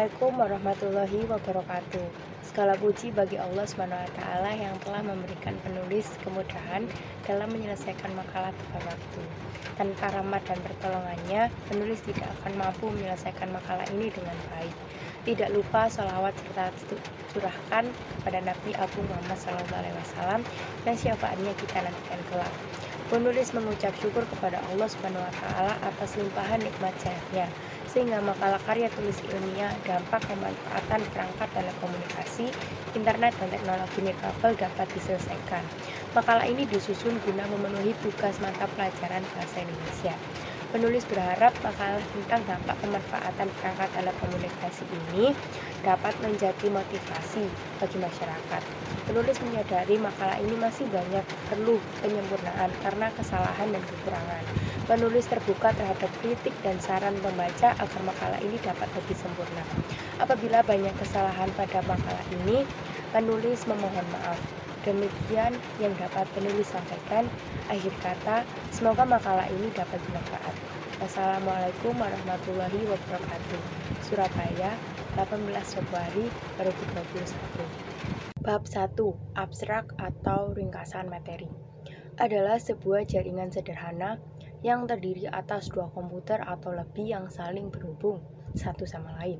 Assalamualaikum warahmatullahi wabarakatuh. Segala puji bagi Allah SWT yang telah memberikan penulis kemudahan dalam menyelesaikan makalah tepat waktu. Tanpa rahmat dan pertolongannya, penulis tidak akan mampu menyelesaikan makalah ini dengan baik. Tidak lupa sholawat serta curahkan kepada Nabi Agung Muhammad SAW dan syafaatnya kita nantikan kelak. Penulis mengucap syukur kepada Allah SWT atas limpahan nikmat sehatnya, sehingga makalah karya tulis ilmiah dampak pemanfaatan perangkat telekomunikasi, internet, dan teknologi nirkabel dapat diselesaikan. Makalah ini disusun guna memenuhi tugas mata pelajaran bahasa Indonesia. Penulis berharap makalah tentang dampak pemanfaatan perangkat telekomunikasi ini dapat menjadi motivasi bagi masyarakat. Penulis menyadari makalah ini masih banyak perlu penyempurnaan karena kesalahan dan kekurangan. Penulis terbuka terhadap kritik dan saran pembaca agar makalah ini dapat lebih sempurna. Apabila banyak kesalahan pada makalah ini, penulis memohon maaf. Demikian yang dapat penulis sampaikan. Akhir kata, semoga makalah ini dapat bermanfaat. Wassalamualaikum warahmatullahi wabarakatuh. Surabaya, 18 Februari 2021. Bab 1. Abstrak atau ringkasan materi adalah sebuah jaringan sederhana yang terdiri atas dua komputer atau lebih yang saling berhubung satu sama lain.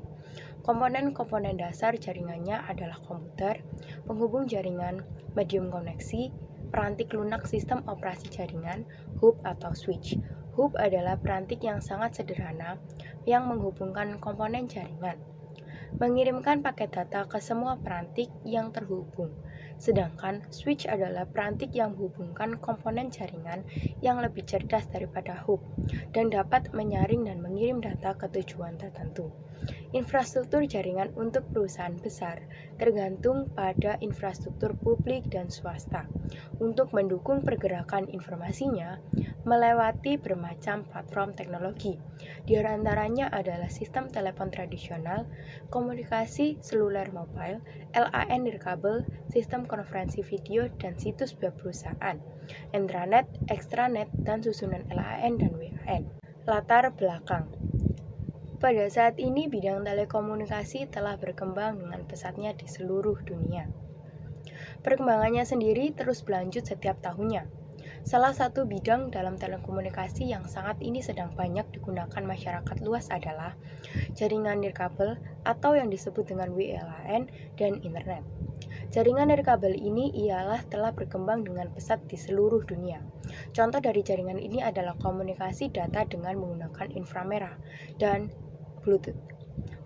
Komponen-komponen dasar jaringannya adalah komputer, penghubung jaringan, medium koneksi, perantik lunak sistem operasi jaringan, hub atau switch. Hub adalah perantik yang sangat sederhana yang menghubungkan komponen jaringan, mengirimkan paket data ke semua perantik yang terhubung. Sedangkan switch adalah perantik yang menghubungkan komponen jaringan yang lebih cerdas daripada hub dan dapat menyaring dan mengirim data ke tujuan tertentu. Infrastruktur jaringan untuk perusahaan besar tergantung pada infrastruktur publik dan swasta untuk mendukung pergerakan informasinya melewati bermacam platform teknologi. Di antaranya adalah sistem telepon tradisional, komunikasi seluler mobile, LAN nirkabel, sistem konferensi video, dan situs web perusahaan, intranet, extranet, dan susunan LAN dan WAN. Latar belakang. Pada saat ini, bidang telekomunikasi telah berkembang dengan pesatnya di seluruh dunia. Perkembangannya sendiri terus berlanjut setiap tahunnya. Salah satu bidang dalam telekomunikasi yang saat ini sedang banyak digunakan masyarakat luas adalah jaringan nirkabel atau yang disebut dengan WLAN dan internet. Jaringan nirkabel ini ialah telah berkembang dengan pesat di seluruh dunia. Contoh dari jaringan ini adalah komunikasi data dengan menggunakan inframerah dan Bluetooth.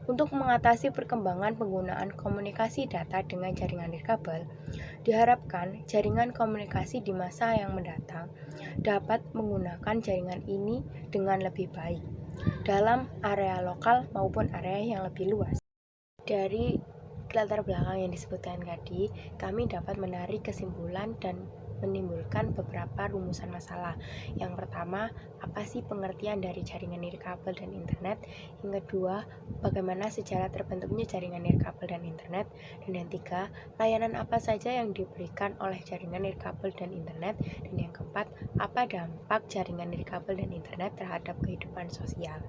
Untuk mengatasi perkembangan penggunaan komunikasi data dengan jaringan nirkabel, diharapkan jaringan komunikasi di masa yang mendatang dapat menggunakan jaringan ini dengan lebih baik dalam area lokal maupun area yang lebih luas. Dari latar belakang yang disebutkan tadi, kami dapat menarik kesimpulan dan menimbulkan beberapa rumusan masalah. Yang pertama, apa sih pengertian dari jaringan nirkabel dan internet? Yang kedua, bagaimana sejarah terbentuknya jaringan nirkabel dan internet? Dan yang ketiga, layanan apa saja yang diberikan oleh jaringan nirkabel dan internet? Dan yang keempat, apa dampak jaringan nirkabel dan internet terhadap kehidupan sosial?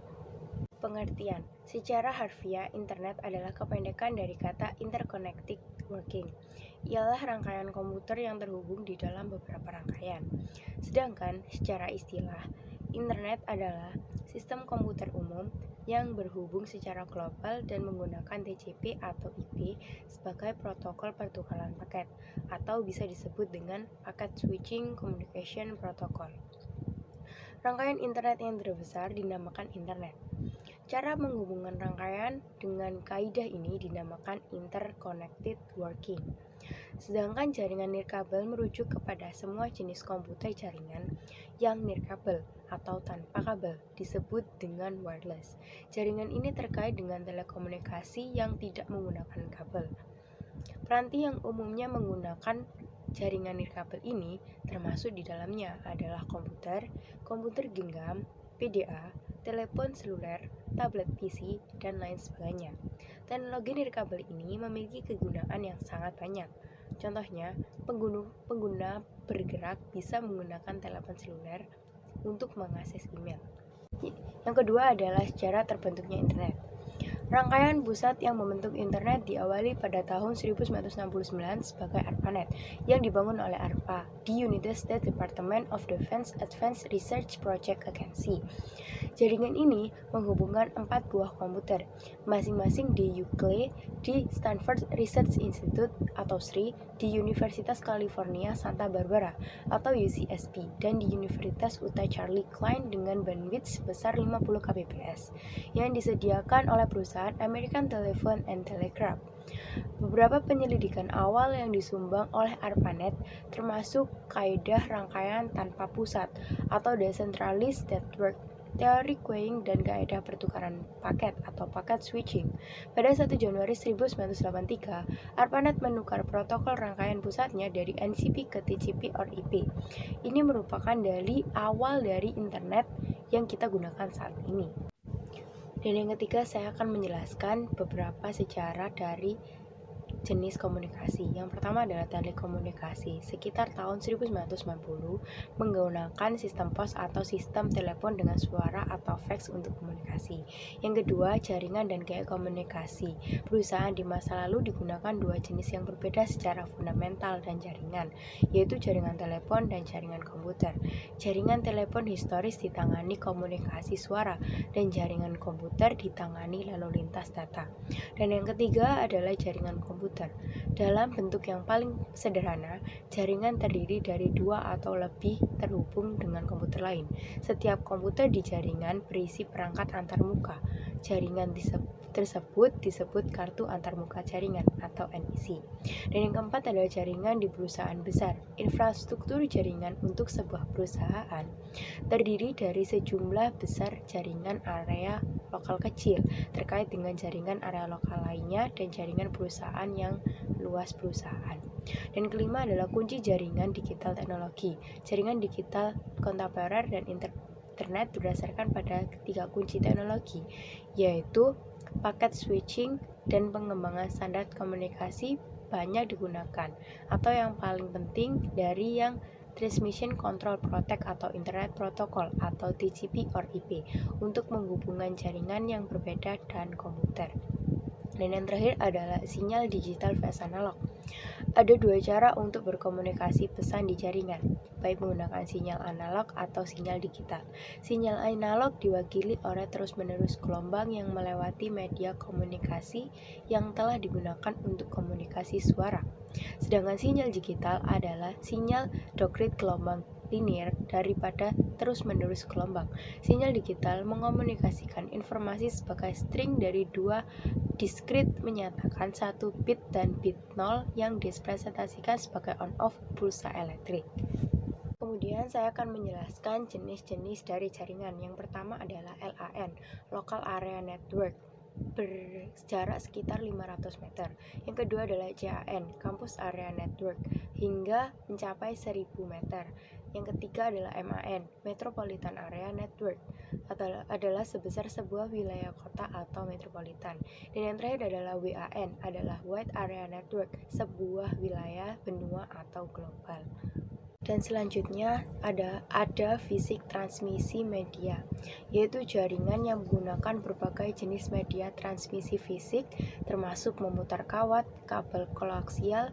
Pengertian. Secara harfiah, internet adalah kependekan dari kata interconnected working. Ialah rangkaian komputer yang terhubung di dalam beberapa rangkaian. Sedangkan secara istilah, internet adalah sistem komputer umum yang berhubung secara global dan menggunakan TCP atau IP sebagai protokol pertukaran paket, atau bisa disebut dengan Packet Switching Communication Protocol. Rangkaian internet yang terbesar dinamakan internet. Cara menghubungkan rangkaian dengan kaidah ini dinamakan interconnected working. Sedangkan jaringan nirkabel merujuk kepada semua jenis komputer jaringan yang nirkabel atau tanpa kabel, disebut dengan wireless. Jaringan ini terkait dengan telekomunikasi yang tidak menggunakan kabel. Peranti yang umumnya menggunakan jaringan nirkabel ini termasuk di dalamnya adalah komputer, komputer genggam, PDA, telepon seluler, tablet PC, dan lain sebagainya. Teknologi nirkabel ini memiliki kegunaan yang sangat banyak. Contohnya, pengguna bergerak bisa menggunakan telepon seluler untuk mengakses email. Yang kedua adalah sejarah terbentuknya internet. Rangkaian pusat yang membentuk internet diawali pada tahun 1969 sebagai ARPANET yang dibangun oleh ARPA di United States Department of Defense Advanced Research Project Agency. Jaringan ini menghubungkan 4 buah komputer, masing-masing di UCLA, di Stanford Research Institute atau SRI, di Universitas California Santa Barbara atau UCSB, dan di Universitas Utah Charlie Klein dengan bandwidth sebesar 50 kbps yang disediakan oleh perusahaan American Telephone and Telegraph. Beberapa penyelidikan awal yang disumbang oleh ARPANET termasuk kaidah rangkaian tanpa pusat atau Decentralized Network, teori queuing, dan kaidah pertukaran paket atau packet switching. Pada 1 Januari 1983, ARPANET menukar protokol rangkaian pusatnya dari NCP ke TCP or IP. Ini merupakan awal dari internet yang kita gunakan saat ini. Dan yang ketiga, saya akan menjelaskan beberapa sejarah dari jenis komunikasi. Yang pertama adalah telekomunikasi. Sekitar tahun 1990 menggunakan sistem pos atau sistem telepon dengan suara atau fax untuk komunikasi. Yang kedua, jaringan dan gaya komunikasi. Perusahaan di masa lalu digunakan dua jenis yang berbeda secara fundamental dan jaringan, yaitu jaringan telepon dan jaringan komputer. Jaringan telepon historis ditangani komunikasi suara dan jaringan komputer ditangani lalu lintas data. Dan yang ketiga adalah jaringan komputer. Dalam bentuk yang paling sederhana, jaringan terdiri dari dua atau lebih terhubung dengan komputer lain. Setiap komputer di jaringan berisi perangkat antarmuka. Jaringan tersebut disebut kartu antarmuka jaringan atau NIC. Dan yang keempat adalah jaringan di perusahaan besar. Infrastruktur jaringan untuk sebuah perusahaan terdiri dari sejumlah besar jaringan area lokal kecil terkait dengan jaringan area lokal lainnya dan jaringan perusahaan yang luas perusahaan. Dan kelima adalah kunci jaringan digital teknologi. Jaringan digital kontemporer dan internet berdasarkan pada ketiga kunci teknologi, yaitu packet switching dan pengembangan standar komunikasi banyak digunakan, atau yang paling penting dari yang Transmission Control Protocol atau Internet Protocol atau TCP or IP untuk menghubungkan jaringan yang berbeda dan komputer. Dan yang terakhir adalah sinyal digital versus analog. Ada dua cara untuk berkomunikasi pesan di jaringan, baik menggunakan sinyal analog atau sinyal digital. Sinyal analog diwakili oleh terus-menerus gelombang yang melewati media komunikasi yang telah digunakan untuk komunikasi suara. Sedangkan sinyal digital adalah sinyal discrete gelombang linear daripada terus-menerus gelombang. Sinyal digital mengomunikasikan informasi sebagai string dari dua discrete menyatakan satu bit dan bit 0 yang direpresentasikan sebagai on-off pulsa elektrik. Kemudian saya akan menjelaskan jenis-jenis dari jaringan. Yang pertama adalah LAN, Local Area Network, berjarak sekitar 500 meter. Yang kedua adalah CAN, Campus Area Network, hingga mencapai 1000 meter. Yang ketiga adalah MAN, Metropolitan Area Network, adalah sebesar sebuah wilayah kota atau metropolitan. Dan yang terakhir adalah WAN, adalah Wide Area Network, sebuah wilayah benua atau global. Dan selanjutnya ada fisik transmisi media, yaitu jaringan yang menggunakan berbagai jenis media transmisi fisik, termasuk memutar kawat, kabel koaksial,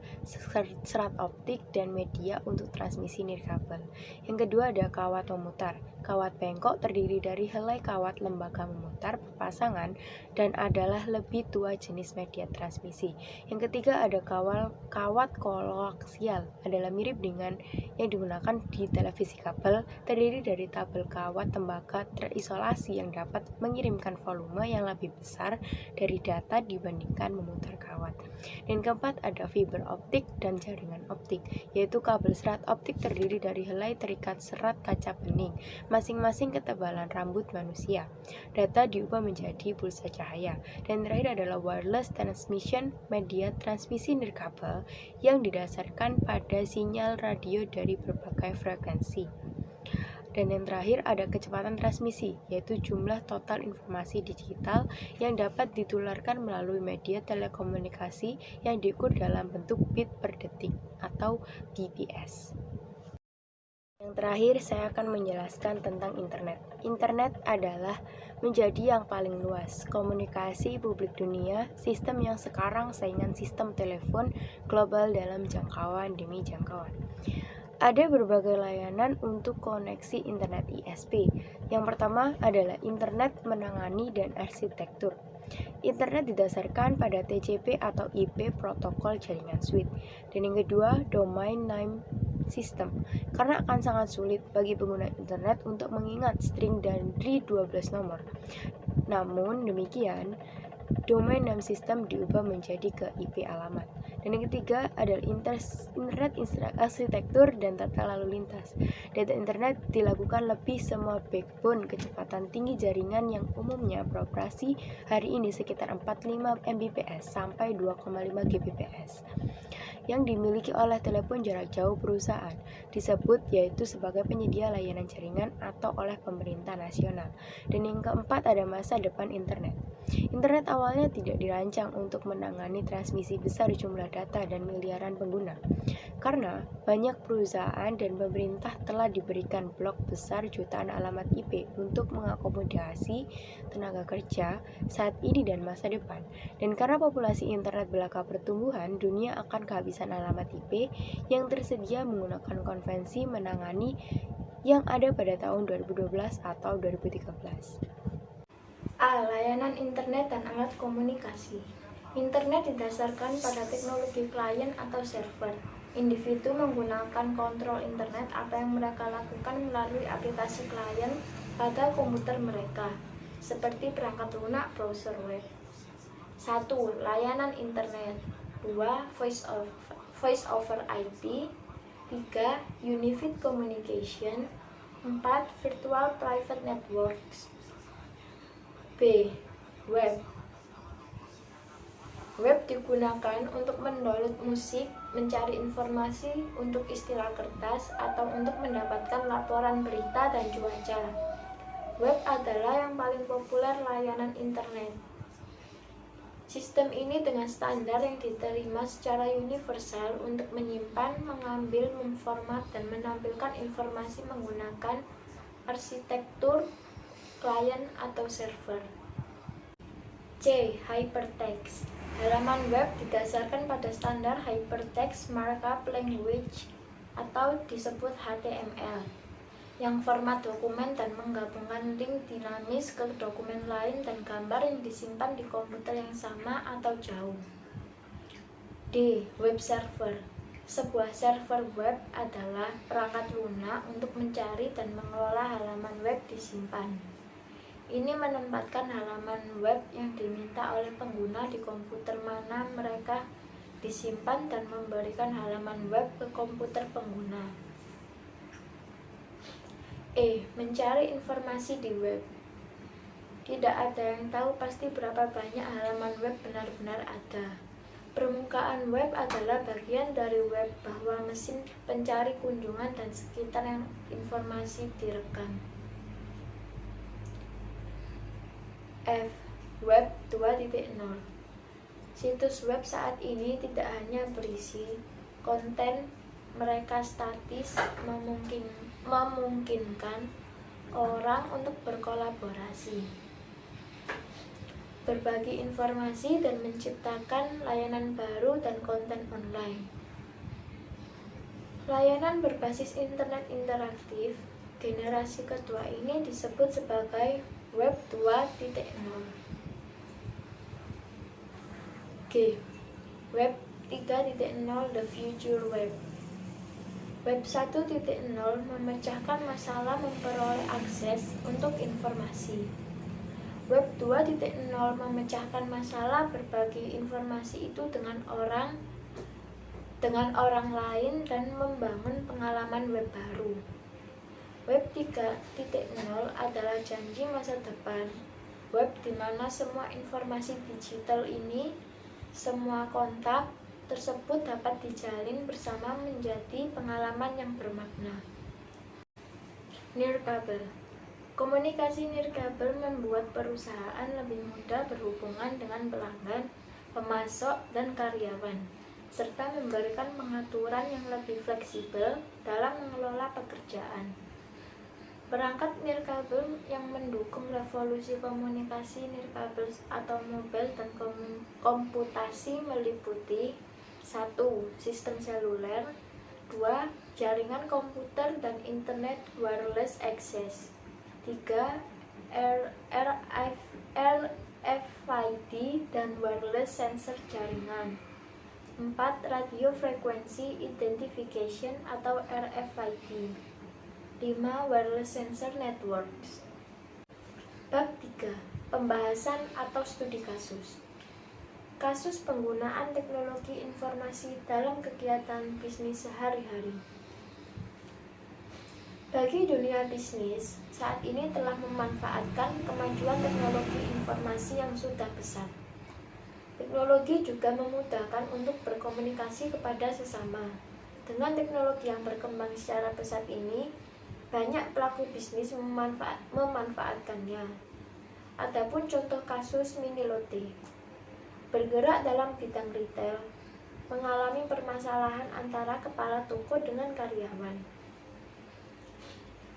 serat optik, dan media untuk transmisi nirkabel. Yang kedua ada kawat memutar. Kawat bengkok terdiri dari helai kawat lembaga memutar berpasangan dan adalah lebih tua jenis media transmisi. Yang ketiga ada kawat koaksial, adalah mirip dengan yang digunakan di televisi kabel, terdiri dari tabel kawat tembaga terisolasi yang dapat mengirimkan volume yang lebih besar dari data dibandingkan memutar kawat. Dan keempat ada fiber optik dan jaringan optik, yaitu kabel serat optik terdiri dari helai terikat serat kaca bening, masing-masing ketebalan rambut manusia. Data diubah menjadi pulsa cahaya. Dan terakhir adalah wireless transmission, media transmisi nirkabel yang didasarkan pada sinyal radio dari berbagai frekuensi. Dan yang terakhir ada kecepatan transmisi, yaitu jumlah total informasi digital yang dapat ditularkan melalui media telekomunikasi yang diukur dalam bentuk bit per detik atau bps. Yang terakhir, saya akan menjelaskan tentang internet. Internet adalah menjadi yang paling luas, komunikasi publik dunia, sistem yang sekarang saingan sistem telepon global dalam jangkauan demi jangkauan. Ada berbagai layanan untuk koneksi internet ISP. Yang pertama adalah internet menangani dan arsitektur. Internet didasarkan pada TCP atau IP protokol jaringan switch. Dan yang kedua, domain name system. Karena akan sangat sulit bagi pengguna internet untuk mengingat string dari 12 nomor. Namun demikian, domain name system diubah menjadi ke IP alamat. Dan yang ketiga adalah internet arsitektur dan tata lalu lintas. Data internet dilakukan lebih semua backbone kecepatan tinggi jaringan yang umumnya beroperasi hari ini sekitar 45 Mbps sampai 2,5 Gbps yang dimiliki oleh telepon jarak jauh perusahaan, disebut yaitu sebagai penyedia layanan jaringan atau oleh pemerintah nasional. Dan yang keempat ada masa depan internet. Internet awalnya tidak dirancang untuk menangani transmisi besar jumlah data dan miliaran pengguna. Karena banyak perusahaan dan pemerintah telah diberikan blok besar jutaan alamat IP untuk mengakomodasi tenaga kerja saat ini dan masa depan. Dan karena populasi internet belaka pertumbuhan, dunia akan kehabisan alamat IP yang tersedia menggunakan konvensi menangani yang ada pada tahun 2012 atau 2013. A. Layanan internet dan alat komunikasi. Internet didasarkan pada teknologi klien atau server. Individu menggunakan kontrol internet apa yang mereka lakukan melalui aplikasi klien pada komputer mereka, seperti perangkat lunak browser web. 1. Layanan internet. 2. Voice over IP. 3. Unified Communication. 4. Virtual Private Networks. B. Web. Web digunakan untuk mendownload musik, mencari informasi, untuk istilah kertas, atau untuk mendapatkan laporan berita dan cuaca. Web adalah yang paling populer layanan internet. Sistem ini dengan standar yang diterima secara universal untuk menyimpan, mengambil, memformat, dan menampilkan informasi menggunakan arsitektur klien atau server. C. Hypertext. Halaman web didasarkan pada standar Hypertext Markup Language atau disebut HTML, yang format dokumen dan menggabungkan link dinamis ke dokumen lain dan gambar yang disimpan di komputer yang sama atau jauh. D. Web server. Sebuah server web adalah perangkat lunak untuk mencari dan mengelola halaman web disimpan. Ini menempatkan halaman web yang diminta oleh pengguna di komputer mana mereka disimpan dan memberikan halaman web ke komputer pengguna. E. Mencari informasi di web. Tidak ada yang tahu pasti berapa banyak halaman web benar-benar ada. Permukaan web adalah bagian dari web bahwa mesin pencari kunjungan dan sekitar yang informasi direkam. F. Web 2.0. Situs web saat ini tidak hanya berisi konten, mereka statis, memungkinkan orang untuk berkolaborasi, berbagi informasi, dan menciptakan layanan baru dan konten online. Layanan berbasis internet interaktif generasi kedua ini disebut sebagai Web 2.0. G. Web 3.0 The Future Web. Web 1.0 memecahkan masalah memperoleh akses untuk informasi. Web 2.0 memecahkan masalah berbagi informasi itu dengan orang lain dan membangun pengalaman web baru. Web 3.0 adalah janji masa depan. Web di mana semua informasi digital ini, semua kontak tersebut dapat dijalin bersama menjadi pengalaman yang bermakna. Nirkabel. Komunikasi nirkabel membuat perusahaan lebih mudah berhubungan dengan pelanggan, pemasok, dan karyawan. serta memberikan pengaturan yang lebih fleksibel dalam mengelola pekerjaan. Perangkat nirkabel yang mendukung revolusi komunikasi nirkabel atau mobile dan komputasi meliputi 1. Sistem seluler, 2. Jaringan komputer dan internet wireless access, 3. RFID dan wireless sensor jaringan, 4. Radio Frequency Identification atau RFID, 5. Wireless Sensor Networks. Bab 3. Pembahasan atau studi kasus. Kasus penggunaan teknologi informasi dalam kegiatan bisnis sehari-hari. Bagi dunia bisnis, saat ini telah memanfaatkan kemajuan teknologi informasi yang sudah besar. Teknologi juga memudahkan untuk berkomunikasi kepada sesama. Dengan teknologi yang berkembang secara pesat ini, banyak pelaku bisnis memanfaatkannya. Adapun contoh kasus Minilote, bergerak dalam bidang retail, mengalami permasalahan antara kepala toko dengan karyawan.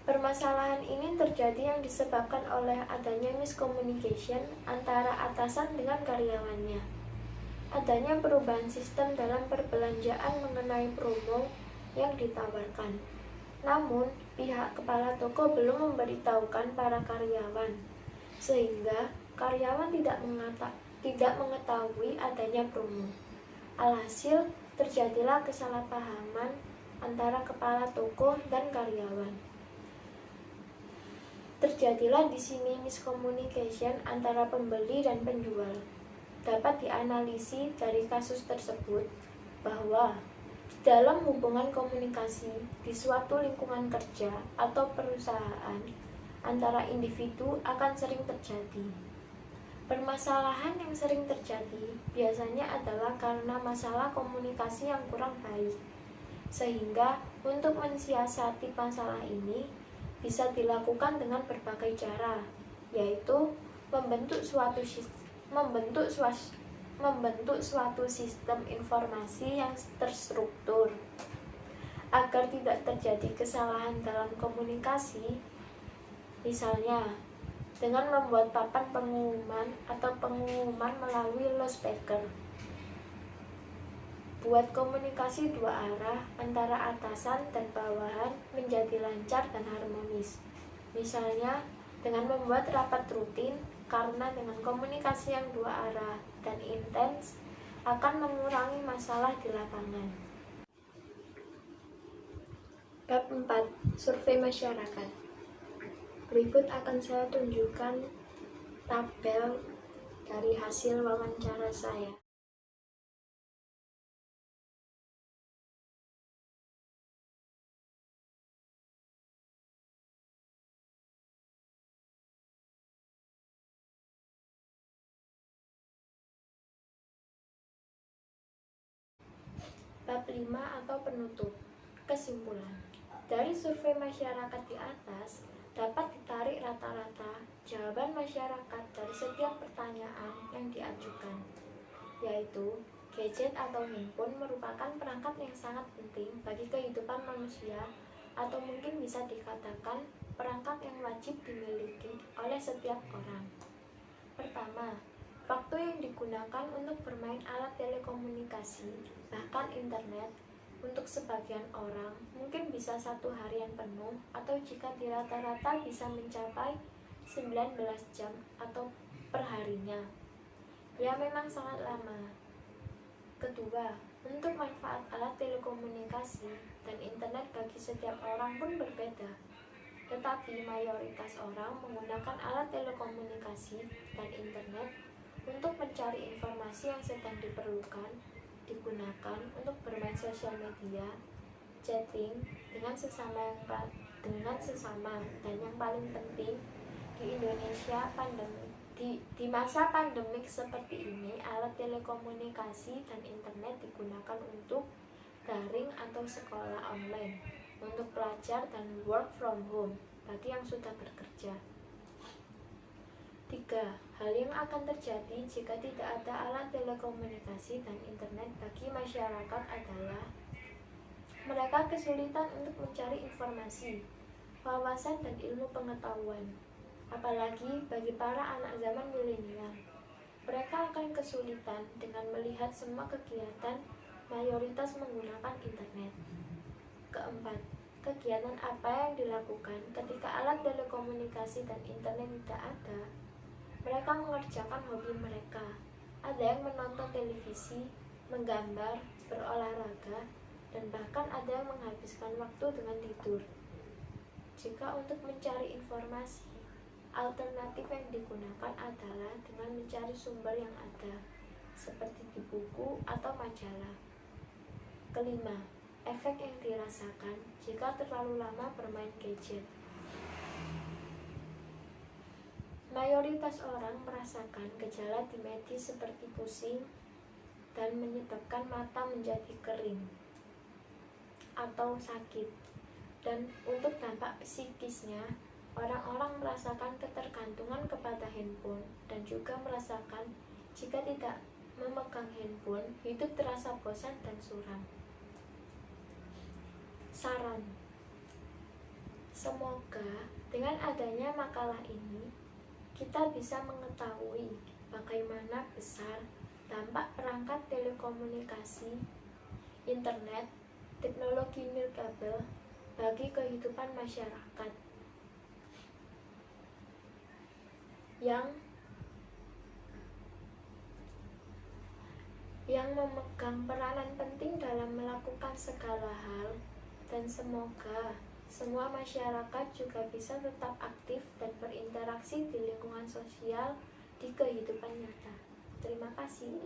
Permasalahan ini terjadi yang disebabkan oleh adanya miscommunication antara atasan dengan karyawannya. Adanya perubahan sistem dalam perbelanjaan mengenai promo yang ditawarkan. Namun, pihak kepala toko belum memberitahukan para karyawan, sehingga karyawan tidak mengetahui adanya promo. Alhasil, terjadilah kesalahpahaman antara kepala toko dan karyawan. Terjadilah di sini miscommunication antara pembeli dan penjual. Dapat dianalisis dari kasus tersebut bahwa dalam hubungan komunikasi di suatu lingkungan kerja atau perusahaan antara individu akan sering terjadi. Permasalahan yang sering terjadi biasanya adalah karena masalah komunikasi yang kurang baik. Sehingga untuk mensiasati masalah ini bisa dilakukan dengan berbagai cara, yaitu membentuk suatu sistem informasi yang terstruktur. Agar tidak terjadi kesalahan dalam komunikasi, misalnya dengan membuat papan pengumuman atau pengumuman melalui loudspeaker. Buat komunikasi dua arah antara atasan dan bawahan menjadi lancar dan harmonis. Misalnya dengan membuat rapat rutin, karena dengan komunikasi yang dua arah dan intens akan mengurangi masalah di lapangan. Bab 4. Survei masyarakat. Berikut akan saya tunjukkan tabel dari hasil wawancara saya. Bab 5 atau penutup. Kesimpulan. Dari survei masyarakat di atas, dapat ditarik rata-rata jawaban masyarakat dari setiap pertanyaan yang diajukan, yaitu gadget atau handphone merupakan perangkat yang sangat penting bagi kehidupan manusia, atau mungkin bisa dikatakan perangkat yang wajib dimiliki oleh setiap orang. Pertama, waktu yang digunakan untuk bermain alat telekomunikasi, bahkan internet, untuk sebagian orang mungkin bisa 1 harian penuh, atau jika di rata-rata bisa mencapai 19 jam atau perharinya. Ya, memang sangat lama. Kedua, untuk manfaat alat telekomunikasi dan internet bagi setiap orang pun berbeda. Tetapi mayoritas orang menggunakan alat telekomunikasi dan internet untuk mencari informasi yang sedang diperlukan, digunakan untuk bermain sosial media, chatting dengan sesama, dan yang paling penting di Indonesia di masa pandemik seperti ini, alat telekomunikasi dan internet digunakan untuk daring atau sekolah online, untuk pelajar dan work from home bagi yang sudah bekerja. 3. Hal yang akan terjadi jika tidak ada alat telekomunikasi dan internet bagi masyarakat adalah mereka kesulitan untuk mencari informasi, wawasan, dan ilmu pengetahuan. Apalagi bagi para anak zaman milenial, mereka akan kesulitan dengan melihat semua kegiatan mayoritas menggunakan internet. Keempat, kegiatan apa yang dilakukan ketika alat telekomunikasi dan internet tidak ada? Mereka mengerjakan hobi mereka. Ada yang menonton televisi, menggambar, berolahraga, dan bahkan ada yang menghabiskan waktu dengan tidur. Jika untuk mencari informasi, alternatif yang digunakan adalah dengan mencari sumber yang ada, seperti di buku atau majalah. Kelima, efek yang dirasakan jika terlalu lama bermain gadget. Mayoritas orang merasakan gejala di medis seperti pusing dan menyebabkan mata menjadi kering atau sakit. Dan untuk dampak psikisnya, orang-orang merasakan ketergantungan kepada handphone dan juga merasakan jika tidak memegang handphone, hidup terasa bosan dan suram. Saran: semoga dengan adanya makalah ini, kita bisa mengetahui bagaimana besar dampak perangkat telekomunikasi, internet, teknologi nirkabel bagi kehidupan masyarakat yang memegang peranan penting dalam melakukan segala hal, dan semoga semua masyarakat juga bisa tetap aktif dan berinteraksi di lingkungan sosial di kehidupan nyata. Terima kasih.